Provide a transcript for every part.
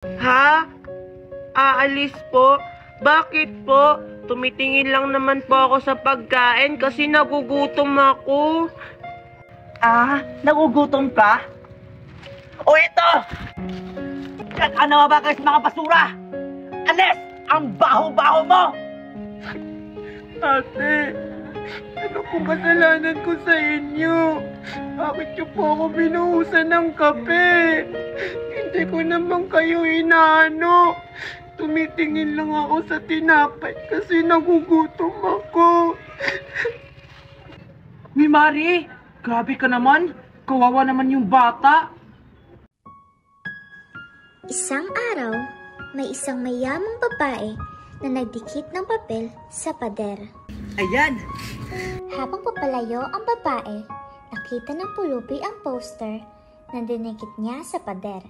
Ha? Aalis po? Bakit po? Tumitingin lang naman po ako sa pagkain kasi nagugutom ako. Nagugutom ka? O ito! Ano ba kayo sa mga basura? Alis! Ang baho-baho mo! Ate, ano pong kasalanan ko sa inyo? Bakit niyo po ako binuhusan ng kape? Hindi ko naman kayo inaano. Tumitingin lang ako sa tinapay kasi nagugutom ako. Mari, grabe ka naman. Kawawa naman yung bata. Isang araw, may isang mayamang babae na nagdikit ng papel sa pader. Ayan! Habang papalayo ang babae, nakita ng pulubi ang poster na dinikit niya sa pader.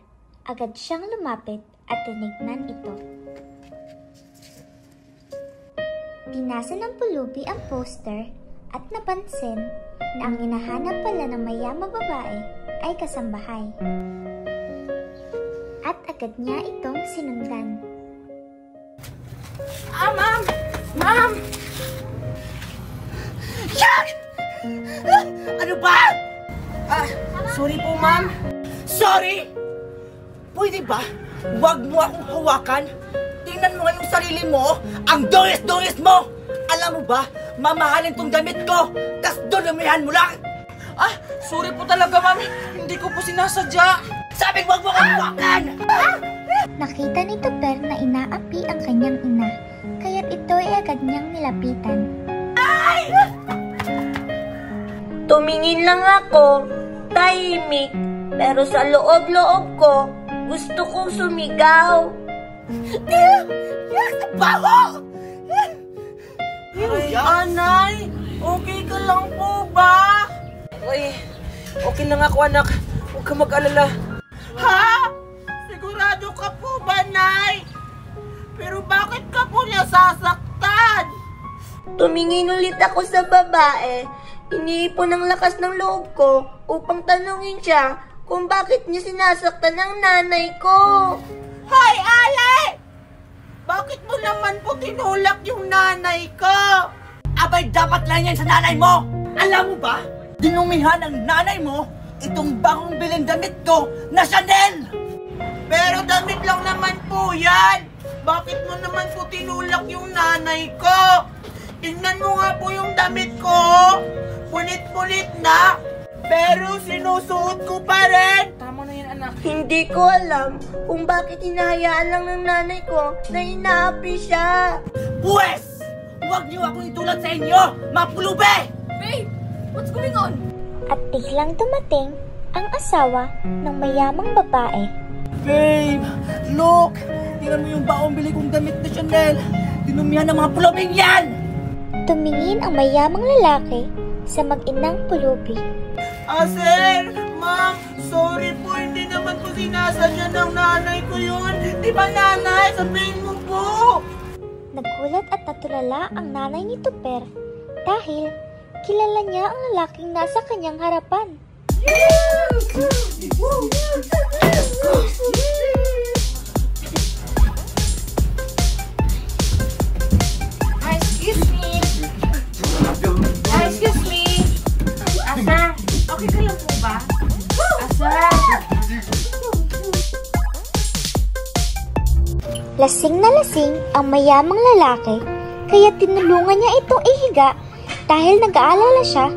Agad siyang lumapit at tinignan ito. Binasa ng pulubi ang poster at napansin na ang hinahanap pala ng mayamang babae ay kasambahay. At agad niya itong sinundan. Ma'am! Ma'am! Yan! Ano ba? Sorry po, ma'am. Sorry? Pwede ba? Huwag mo akong hawakan. Tingnan mo nga yung sarili mo. Ang dungis-dungis mo! Alam mo ba, mamahalin tong damit ko. Tas dudumihan mo lang. Sorry po talaga, ma'am. Hindi ko po sinasadya. Sabi huwag mo akong hawakan! Nakita ni Tupper na inaapi ang kanyang ina, kaya't ito ay agad niyang nilapitan. Ay! Tumingin lang ako, tahimik, pero sa loob-loob ko, gusto kong sumigaw. Yes! Baho! Anay, okay ka lang po ba? Ay, okay lang ako, anak. Huwag ka mag-alala. Ha? Sigurado ka po ba, Nay? Pero bakit ka po nasasaktan? Tumingin ulit ako sa babae. Iniipon ang lakas ng loob ko upang tanungin siya kung bakit niya sinasaktan ang nanay ko. Hoy, Ale! Bakit mo naman po tinulak yung nanay ko? Abay, dapat lang yan sa nanay mo! Alam mo ba, dinumihan ng nanay mo itong bagong biling damit ko na Chanel! Pero damit lang naman po yan! Bakit mo naman po tinulak yung nanay ko? Tingnan mo nga po yung damit ko! Punit-punit na! Pero sinusuot ko pa rin! Tama na yan, anak. Hindi ko alam kung bakit hinahayaan lang ng nanay ko na inaapi siya. Pwes! Huwag niyo akong itulad sa inyo, mapulube! Babe, what's going on? At biglang dumating ang asawa ng mayamang babae. Babe, look! Tingnan mo yung baong bili kong damit na Chanel. Dinumihan ng mga pulubing yan! Tumingin ang mayamang lalaki sa mag-inang pulubi. Sir! Ma'am! Sorry po, hindi naman po sinasadya ng nanay ko yun. Di ba, nanay? Sabihin mo po! Nagulat at natulala ang nanay ni Tupper dahil kilala niya ang lalaking nasa kanyang harapan. Excuse me. Excuse me. Asa, okay ka lang po ba? Asa. Lasing na lasing ang mayamang lalaki, kaya tinulungan niya itong ihiga dahil nag-aalala siya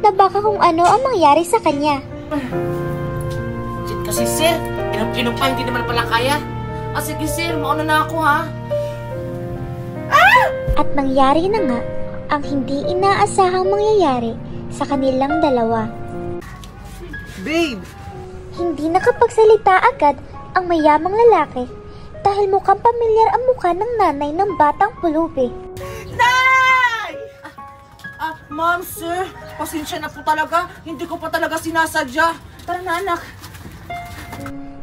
na baka kung ano ang mangyari sa kanya. Shit kasi sir, inom pa hindi naman pala kaya. Sige sir, mauna na ako ha. At nangyari na nga ang hindi inaasahang mangyayari sa kanilang dalawa. Babe! Hindi nakapagsalita agad ang mayamang lalaki dahil mukhang pamilyar ang mukha ng nanay ng batang pulubi. Nay! Ma'am, sir, pasensya na po talaga. Hindi ko pa talaga sinasadya. Tara na, anak.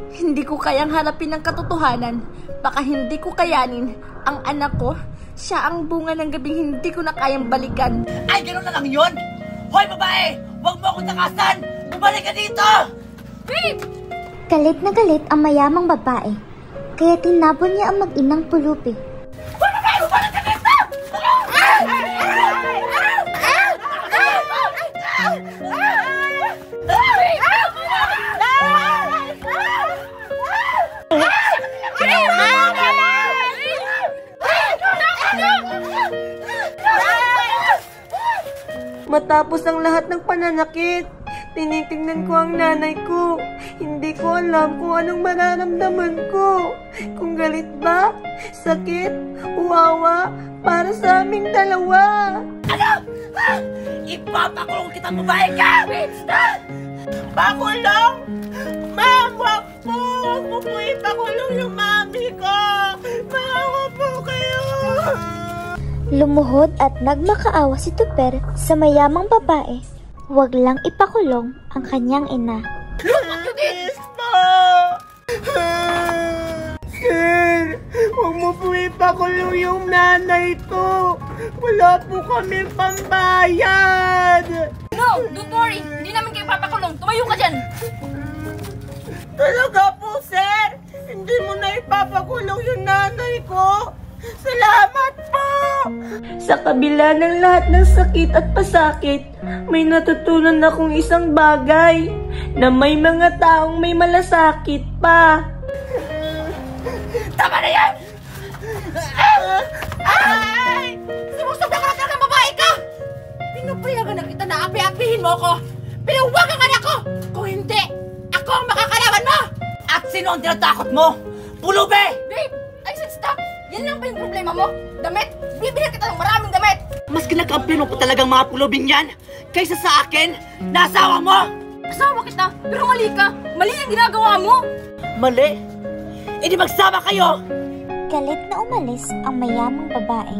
Hindi ko kayang harapin ang katotohanan. Baka hindi ko kayanin. Ang anak ko, siya ang bunga ng gabing hindi ko na kayang balikan. Ay, gano'n na lang yun? Hoy, babae! Huwag mo akong takasan! Bumalik ka dito! Babe! Galit na galit ang mayamang babae. kaya tinapon niya ang mag-inang pulubi. Matapos ang lahat ng pananakit, tinitingnan ko ang nanay ko. Hindi ko alam kung anong mararamdaman ko. Kung galit ba, sakit, uwawa, para sa aming dalawa. Ano? Ipapakulong kita, babae ka! Pakulong? Ma'am, wag po! Wag mo po ipakulong yung mami ko! Maawa po kayo! Lumuhod at nagmakaawa si Tuper sa mayamang babae. Huwag lang ipakulong ang kanyang ina. Please po! Sir, huwag mo po ipakulong yung nanay ko. Wala po kami pambayad. No, don't worry. Hindi namin kayo papakulong. Tumayo ka dyan. Talaga po, sir. Hindi mo na ipapakulong yung nanay ko. Salamat po! Sa kabila ng lahat ng sakit at pasakit, may natutunan akong isang bagay na may mga taong may malasakit pa. Tama na yan! Ay! Sumusobra ka na talaga, babae ka! Pinupayagan na kita na api-apihin mo ko! Pinuwag ang anak ko! Kung hindi, ako ang makakalaban mo! At sino ang tinatakot mo? Pulubi! Babe, I said stop. Yan lang ba yung problema mo? Damit? Bibili kita ng maraming damit. Mas kinakampiyon mo pa talagang mga pulubing yan kaysa sa akin na asawa mo! Asawa kita, pero mali ka. Mali ang ginagawa mo. Mali? E di magsama kayo! Galit na umalis ang mayamang babae.